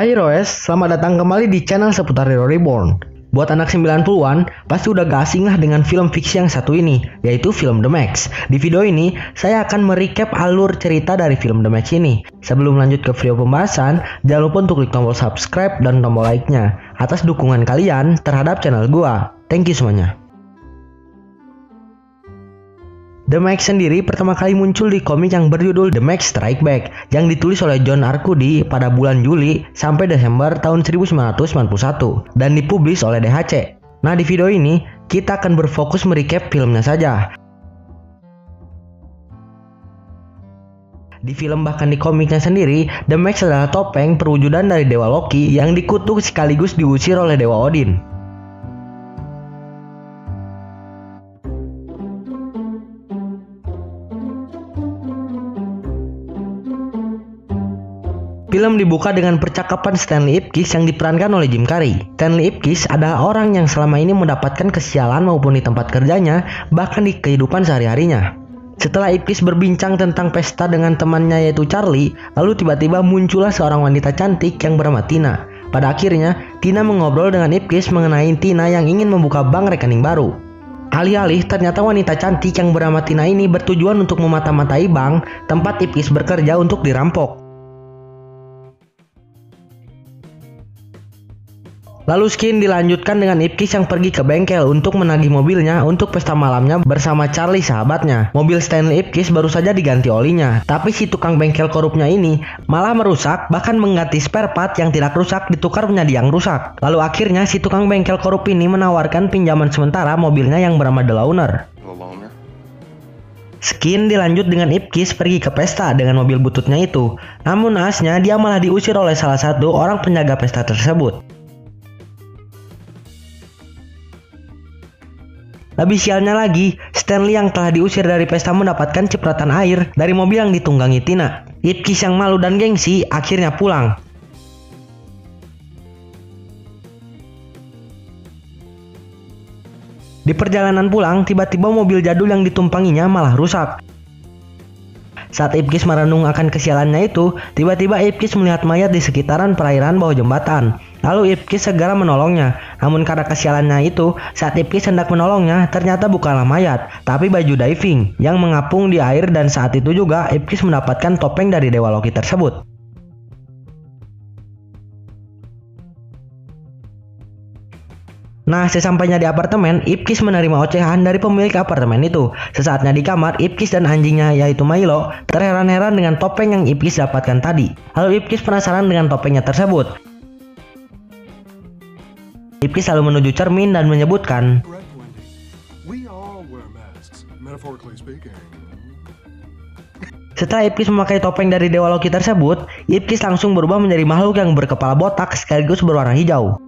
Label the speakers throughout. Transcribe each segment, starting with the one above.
Speaker 1: Hai Roes, selamat datang kembali di channel seputar Hero Reborn. Buat anak 90-an, pasti udah gak asing lah dengan film fiksi yang satu ini, yaitu film The Max. Di video ini, saya akan merecap alur cerita dari film The Max ini. Sebelum lanjut ke video pembahasan, jangan lupa untuk klik tombol subscribe dan tombol like-nya atas dukungan kalian terhadap channel gua. Thank you semuanya. The Max sendiri pertama kali muncul di komik yang berjudul The Max Strike Back yang ditulis oleh John Arcudi pada bulan Juli sampai Desember tahun 1991 dan dipublis oleh DHC. Nah, di video ini kita akan berfokus merecap filmnya saja. Di film bahkan di komiknya sendiri, The Max adalah topeng perwujudan dari Dewa Loki yang dikutuk sekaligus diusir oleh Dewa Odin. Film dibuka dengan percakapan Stanley Ipkiss yang diperankan oleh Jim Carrey. Stanley Ipkiss adalah orang yang selama ini mendapatkan kesialan maupun di tempat kerjanya, bahkan di kehidupan sehari-harinya. Setelah Ipkiss berbincang tentang pesta dengan temannya yaitu Charlie, lalu tiba-tiba muncullah seorang wanita cantik yang bernama Tina. Pada akhirnya, Tina mengobrol dengan Ipkiss mengenai Tina yang ingin membuka bank rekening baru. Alih-alih ternyata wanita cantik yang bernama Tina ini bertujuan untuk memata-matai bank tempat Ipkiss bekerja untuk dirampok. Lalu Skin dilanjutkan dengan Ipkiss yang pergi ke bengkel untuk menagih mobilnya untuk pesta malamnya bersama Charlie sahabatnya. Mobil Stanley Ipkiss baru saja diganti olinya, tapi si tukang bengkel korupnya ini malah merusak, bahkan mengganti spare part yang tidak rusak ditukar menjadi yang rusak. Lalu akhirnya si tukang bengkel korup ini menawarkan pinjaman sementara mobilnya yang bernama The Loner. Skin dilanjut dengan Ipkiss pergi ke pesta dengan mobil bututnya itu. Namun naasnya dia malah diusir oleh salah satu orang penjaga pesta tersebut. Lebih sialnya lagi, Stanley yang telah diusir dari pesta mendapatkan cipratan air dari mobil yang ditunggangi Tina. Ipkiss yang malu dan gengsi akhirnya pulang. Di perjalanan pulang, tiba-tiba mobil jadul yang ditumpanginya malah rusak. Saat Ipkiss merenung akan kesialannya itu, tiba-tiba Ipkiss melihat mayat di sekitaran perairan bawah jembatan. Lalu Ipkiss segera menolongnya. Namun karena kesialannya itu, saat Ipkiss hendak menolongnya, ternyata bukanlah mayat, tapi baju diving yang mengapung di air, dan saat itu juga Ipkiss mendapatkan topeng dari Dewa Loki tersebut. Nah, sesampainya di apartemen, Ipkiss menerima ocehan dari pemilik apartemen itu. Sesaatnya di kamar, Ipkiss dan anjingnya yaitu Milo terheran-heran dengan topeng yang Ipkiss dapatkan tadi. Lalu Ipkiss penasaran dengan topengnya tersebut. Ipkiss lalu menuju cermin dan menyebutkan, setelah Ipkiss memakai topeng dari Dewa Loki tersebut, Ipkiss langsung berubah menjadi makhluk yang berkepala botak sekaligus berwarna hijau.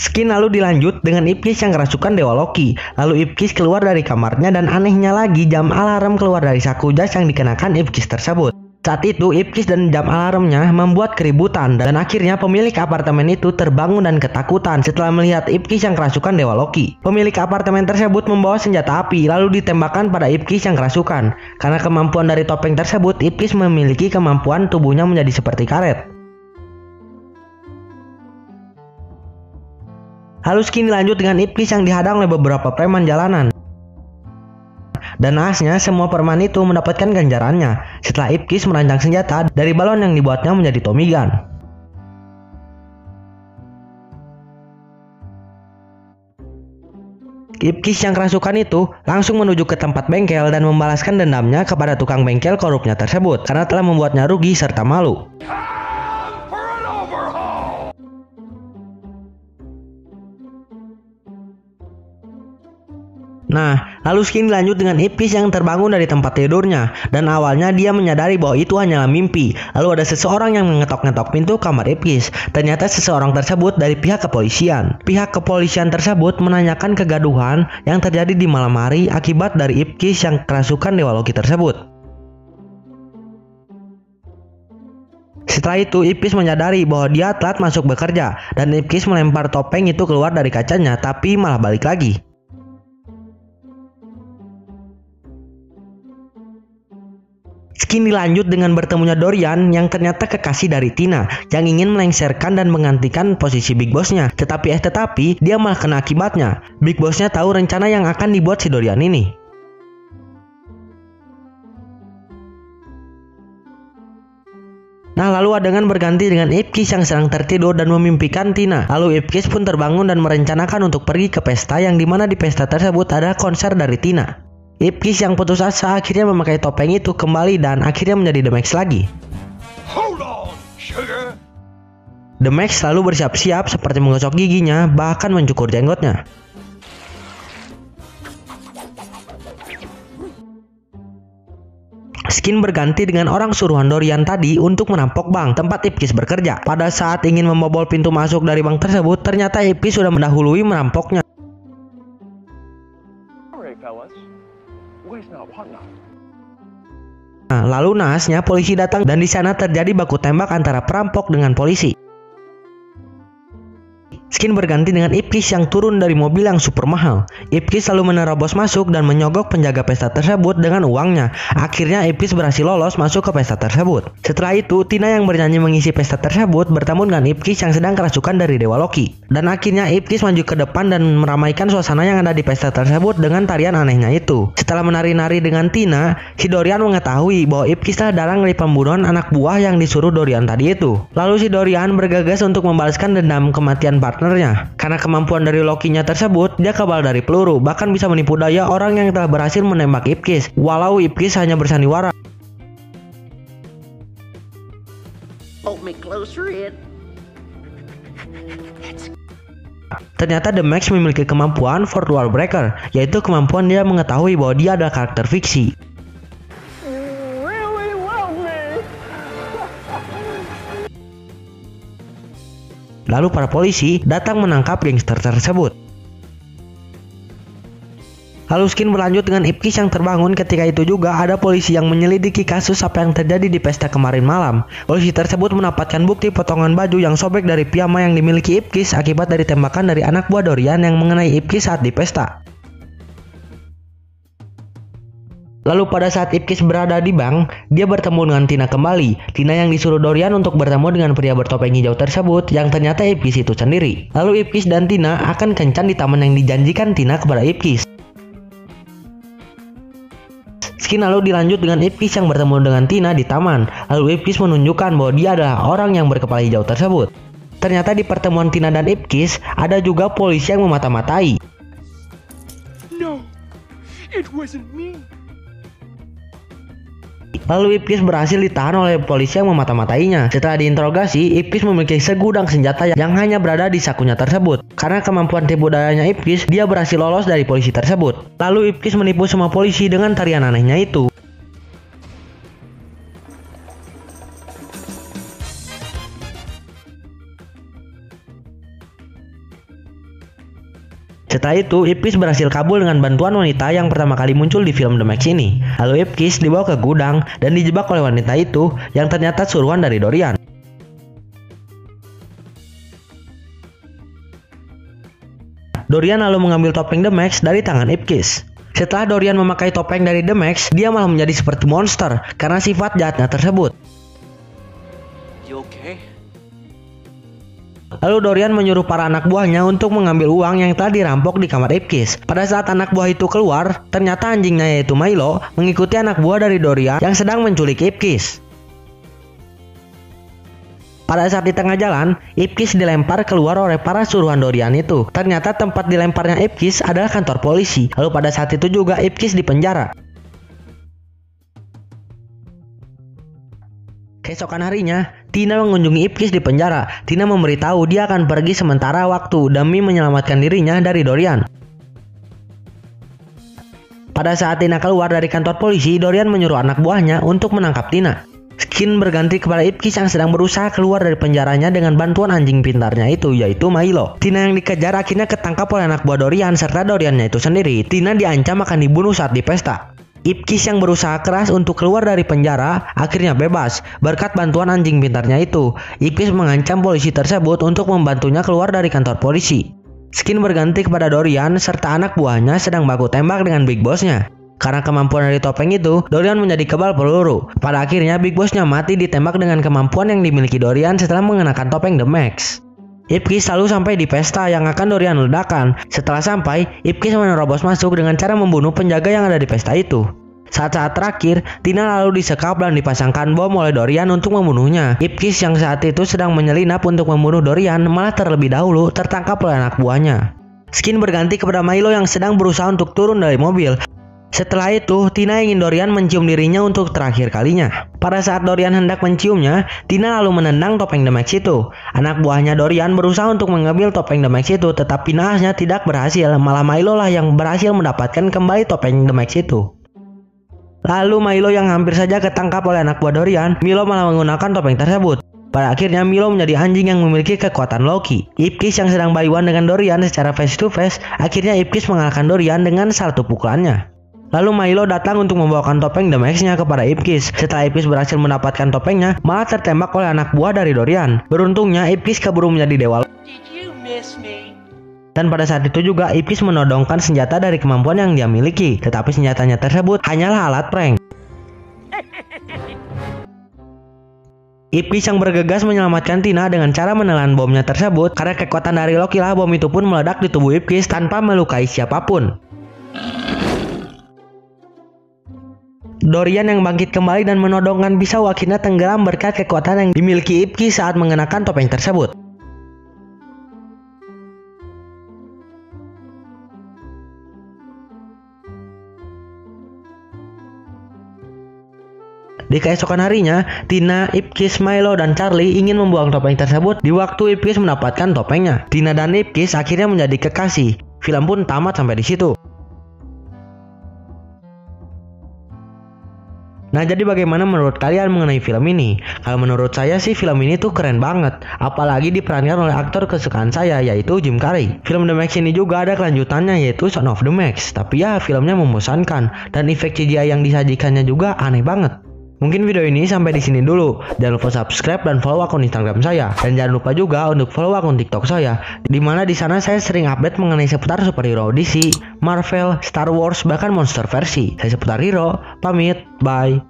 Speaker 1: Skin lalu dilanjut dengan Ipkiss yang kerasukan Dewa Loki. Lalu Ipkiss keluar dari kamarnya dan anehnya lagi jam alarm keluar dari saku jas yang dikenakan Ipkiss tersebut. Saat itu Ipkiss dan jam alarmnya membuat keributan dan akhirnya pemilik apartemen itu terbangun dan ketakutan setelah melihat Ipkiss yang kerasukan Dewa Loki. Pemilik apartemen tersebut membawa senjata api lalu ditembakkan pada Ipkiss yang kerasukan. Karena kemampuan dari topeng tersebut, Ipkiss memiliki kemampuan tubuhnya menjadi seperti karet. Lalu Skin dilanjut dengan Ipkiss yang dihadang oleh beberapa preman jalanan. Dan naasnya semua preman itu mendapatkan ganjarannya setelah Ipkiss merancang senjata dari balon yang dibuatnya menjadi Tommy Gun. Ipkiss yang kerasukan itu langsung menuju ke tempat bengkel dan membalaskan dendamnya kepada tukang bengkel korupnya tersebut karena telah membuatnya rugi serta malu. Nah, lalu Skin dilanjut dengan Ipkiss yang terbangun dari tempat tidurnya dan awalnya dia menyadari bahwa itu hanyalah mimpi. Lalu ada seseorang yang mengetok-ngetok pintu kamar Ipkiss. Ternyata seseorang tersebut dari pihak kepolisian. Pihak kepolisian tersebut menanyakan kegaduhan yang terjadi di malam hari akibat dari Ipkiss yang kerasukan Dewa Loki tersebut. Setelah itu Ipkiss menyadari bahwa dia telat masuk bekerja dan Ipkiss melempar topeng itu keluar dari kacanya tapi malah balik lagi. Skin dilanjut dengan bertemunya Dorian yang ternyata kekasih dari Tina yang ingin melengsarkan dan menggantikan posisi Big Boss-nya. Tetapi dia malah kena akibatnya. Big Boss-nya tahu rencana yang akan dibuat si Dorian ini. Nah, lalu adegan berganti dengan Ipkiss yang sedang tertidur dan memimpikan Tina. Lalu Ipkiss pun terbangun dan merencanakan untuk pergi ke pesta yang dimana di pesta tersebut ada konser dari Tina. Ipkiss yang putus asa akhirnya memakai topeng itu kembali dan akhirnya menjadi The Max lagi.
Speaker 2: Hold on, sugar.
Speaker 1: The Max lalu bersiap-siap seperti menggosok giginya, bahkan mencukur jenggotnya. Skin berganti dengan orang suruhan Dorian tadi untuk merampok bank tempat Ipkiss bekerja. Pada saat ingin membobol pintu masuk dari bank tersebut, ternyata Ipkiss sudah mendahului merampoknya. Nah, lalu nahasnya polisi datang dan di sana terjadi baku tembak antara perampok dengan polisi. Skin berganti dengan Ipkiss yang turun dari mobil yang super mahal. Ipkiss lalu menerobos masuk dan menyogok penjaga pesta tersebut dengan uangnya. Akhirnya Ipkiss berhasil lolos masuk ke pesta tersebut. Setelah itu, Tina yang bernyanyi mengisi pesta tersebut bertemu dengan Ipkiss yang sedang kerasukan dari Dewa Loki. Dan akhirnya Ipkiss maju ke depan dan meramaikan suasana yang ada di pesta tersebut dengan tarian anehnya itu. Setelah menari-nari dengan Tina, si Dorian mengetahui bahwa Ipkiss adalah dalang dari pembunuhan anak buah yang disuruh Dorian tadi itu. Lalu si Dorian bergegas untuk membalaskan dendam kematian partnernya. Karena kemampuan dari Loki-nya tersebut, dia kebal dari peluru, bahkan bisa menipu daya orang yang telah berhasil menembak Ipkiss, walau Ipkiss hanya bersandiwara. Ternyata The Max memiliki kemampuan Fourth Wall Breaker, yaitu kemampuan dia mengetahui bahwa dia adalah karakter fiksi. Lalu para polisi datang menangkap gangster tersebut. Lalu Skin berlanjut dengan Ipkiss yang terbangun. Ketika itu juga ada polisi yang menyelidiki kasus apa yang terjadi di pesta kemarin malam. Polisi tersebut mendapatkan bukti potongan baju yang sobek dari piyama yang dimiliki Ipkiss akibat dari tembakan dari anak buah Dorian yang mengenai Ipkiss saat di pesta. Lalu pada saat Ipkiss berada di bank, dia bertemu dengan Tina kembali. Tina yang disuruh Dorian untuk bertemu dengan pria bertopeng hijau tersebut yang ternyata Ipkiss itu sendiri. Lalu Ipkiss dan Tina akan kencan di taman yang dijanjikan Tina kepada Ipkiss. Skin lalu dilanjut dengan Ipkiss yang bertemu dengan Tina di taman. Lalu Ipkiss menunjukkan bahwa dia adalah orang yang berkepala hijau tersebut. Ternyata di pertemuan Tina dan Ipkiss ada juga polisi yang memata-matai.
Speaker 2: No, it wasn't me.
Speaker 1: Lalu Ipkiss berhasil ditahan oleh polisi yang memata-matainya. Setelah diinterogasi, Ipkiss memiliki segudang senjata yang hanya berada di sakunya tersebut. Karena kemampuan tipu dayanya Ipkiss, dia berhasil lolos dari polisi tersebut. Lalu Ipkiss menipu semua polisi dengan tarian anehnya itu. Setelah itu, Ipkiss berhasil kabur dengan bantuan wanita yang pertama kali muncul di film The Max ini. Lalu Ipkiss dibawa ke gudang dan dijebak oleh wanita itu yang ternyata suruhan dari Dorian. Dorian lalu mengambil topeng The Max dari tangan Ipkiss. Setelah Dorian memakai topeng dari The Max, dia malah menjadi seperti monster karena sifat jahatnya tersebut.
Speaker 2: You okay?
Speaker 1: Lalu Dorian menyuruh para anak buahnya untuk mengambil uang yang telah dirampok di kamar Ipkiss. Pada saat anak buah itu keluar, ternyata anjingnya yaitu Milo mengikuti anak buah dari Dorian yang sedang menculik Ipkiss. Pada saat di tengah jalan, Ipkiss dilempar keluar oleh para suruhan Dorian itu. Ternyata tempat dilemparnya Ipkiss adalah kantor polisi. Lalu pada saat itu juga Ipkiss dipenjara. Keesokan harinya, Tina mengunjungi Ipkiss di penjara. Tina memberitahu dia akan pergi sementara waktu demi menyelamatkan dirinya dari Dorian. Pada saat Tina keluar dari kantor polisi, Dorian menyuruh anak buahnya untuk menangkap Tina. Skin berganti kepada Ipkiss yang sedang berusaha keluar dari penjaranya dengan bantuan anjing pintarnya itu, yaitu Milo. Tina yang dikejar akhirnya ketangkap oleh anak buah Dorian serta Doriannya itu sendiri. Tina diancam akan dibunuh saat di pesta. Ipkiss yang berusaha keras untuk keluar dari penjara akhirnya bebas berkat bantuan anjing pintarnya itu. Ipkiss mengancam polisi tersebut untuk membantunya keluar dari kantor polisi. Skin berganti kepada Dorian serta anak buahnya sedang baku tembak dengan Big Boss-nya. Karena kemampuan dari topeng itu, Dorian menjadi kebal peluru. Pada akhirnya Big Boss-nya mati ditembak dengan kemampuan yang dimiliki Dorian setelah mengenakan topeng The Max. Ipkiss selalu sampai di pesta yang akan Dorian ledakan. Setelah sampai, Ipkiss menerobos masuk dengan cara membunuh penjaga yang ada di pesta itu. Saat-saat terakhir, Tina lalu disekap dan dipasangkan bom oleh Dorian untuk membunuhnya. Ipkiss yang saat itu sedang menyelinap untuk membunuh Dorian malah terlebih dahulu tertangkap oleh anak buahnya. Skin berganti kepada Milo yang sedang berusaha untuk turun dari mobil. Setelah itu, Tina ingin Dorian mencium dirinya untuk terakhir kalinya. Pada saat Dorian hendak menciumnya, Tina lalu menendang topeng The Max itu. Anak buahnya Dorian berusaha untuk mengambil topeng The Max itu, tetapi nahasnya tidak berhasil. Malah Milo lah yang berhasil mendapatkan kembali topeng The Max itu. Lalu Milo yang hampir saja ketangkap oleh anak buah Dorian, Milo malah menggunakan topeng tersebut. Pada akhirnya Milo menjadi anjing yang memiliki kekuatan Loki. Ipkiss yang sedang bayuan dengan Dorian secara face to face, akhirnya Ipkiss mengalahkan Dorian dengan satu pukulannya. Lalu Milo datang untuk membawakan topeng The Max-nya kepada Ipkiss. Setelah Ipkiss berhasil mendapatkan topengnya, malah tertembak oleh anak buah dari Dorian. Beruntungnya Ipkiss keburu menjadi dewa.
Speaker 2: Did you miss me?
Speaker 1: Dan pada saat itu juga Ipkiss menodongkan senjata dari kemampuan yang dia miliki. Tetapi senjatanya tersebut hanyalah alat prank. Ipkiss yang bergegas menyelamatkan Tina dengan cara menelan bomnya tersebut. Karena kekuatan dari Loki lah, bom itu pun meledak di tubuh Ipkiss tanpa melukai siapapun. Dorian yang bangkit kembali dan menodongkan pisau akhirnya tenggelam berkat kekuatan yang dimiliki Ipkiss saat mengenakan topeng tersebut. Di keesokan harinya, Tina, Ipkiss, Milo, dan Charlie ingin membuang topeng tersebut di waktu Ipkiss mendapatkan topengnya. Tina dan Ipkiss akhirnya menjadi kekasih. Film pun tamat sampai di situ. Nah, jadi bagaimana menurut kalian mengenai film ini? Kalau menurut saya sih film ini tuh keren banget. Apalagi diperankan oleh aktor kesukaan saya, yaitu Jim Carrey. Film The Max ini juga ada kelanjutannya, yaitu Son of the Max. Tapi ya filmnya membosankan dan efek CGI yang disajikannya juga aneh banget. Mungkin video ini sampai di sini dulu. Jangan lupa subscribe dan follow akun Instagram saya. Dan jangan lupa juga untuk follow akun TikTok saya. Dimana di sana saya sering update mengenai seputar superhero DC, Marvel, Star Wars, bahkan monster versi. Saya seputar hero. Pamit. Bye.